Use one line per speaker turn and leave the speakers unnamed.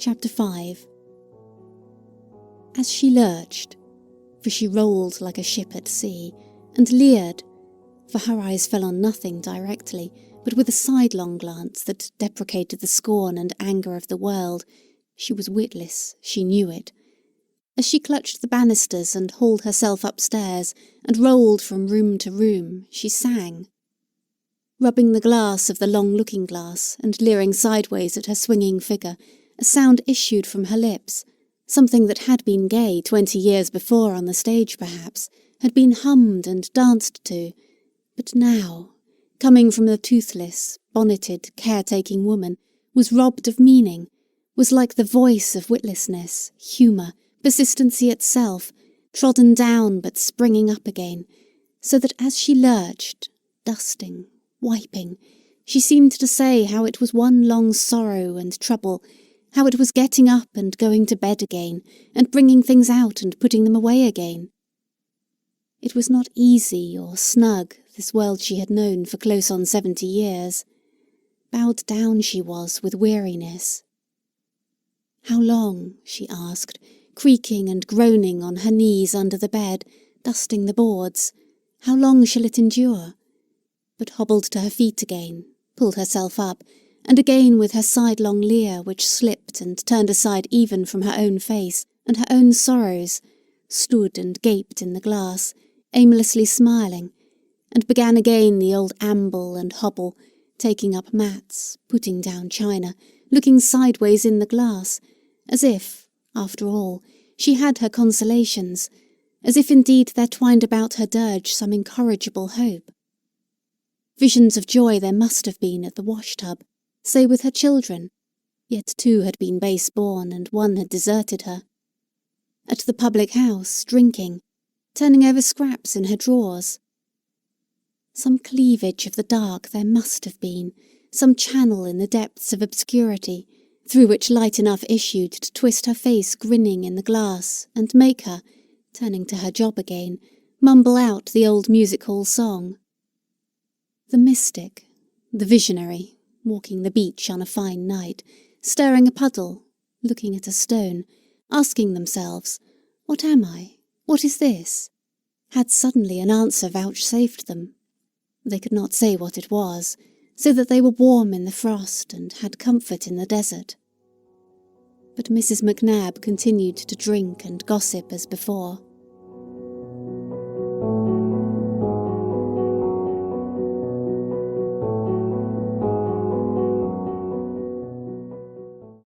Chapter 5. As she lurched, for she rolled like a ship at sea, and leered, for her eyes fell on nothing directly, but with a sidelong glance that deprecated the scorn and anger of the world, she was witless, she knew it. As she clutched the banisters and hauled herself upstairs, and rolled from room to room, she sang. Rubbing the glass of the long looking-glass, and leering sideways at her swinging figure, a sound issued from her lips, something that had been gay 20 years before on the stage perhaps, had been hummed and danced to, but now, coming from the toothless, bonneted, caretaking woman, was robbed of meaning, was like the voice of witlessness, humour, persistency itself, trodden down but springing up again, so that as she lurched, dusting, wiping, she seemed to say how it was one long sorrow and trouble, how it was getting up and going to bed again, and bringing things out and putting them away again. It was not easy or snug, this world she had known for close on 70 years. Bowed down she was with weariness. How long, she asked, creaking and groaning on her knees under the bed, dusting the boards, how long shall it endure? But hobbled to her feet again, pulled herself up, and again with her sidelong leer which slipped and turned aside even from her own face and her own sorrows, stood and gaped in the glass, aimlessly smiling, and began again the old amble and hobble, taking up mats, putting down china, looking sideways in the glass, as if, after all, she had her consolations, as if indeed there twined about her dirge some incorrigible hope. Visions of joy there must have been at the wash-tub, say with her children, yet 2 had been base-born and 1 had deserted her. At the public house, drinking, turning over scraps in her drawers. Some cleavage of the dark there must have been, some channel in the depths of obscurity, through which light enough issued to twist her face grinning in the glass and make her, turning to her job again, mumble out the old music-hall song. The mystic, the visionary, walking the beach on a fine night, stirring a puddle, looking at a stone, asking themselves, "What am I? What is this?" had suddenly an answer vouchsafed them. They could not say what it was, so that they were warm in the frost and had comfort in the desert. But Mrs. McNab continued to drink and gossip as before.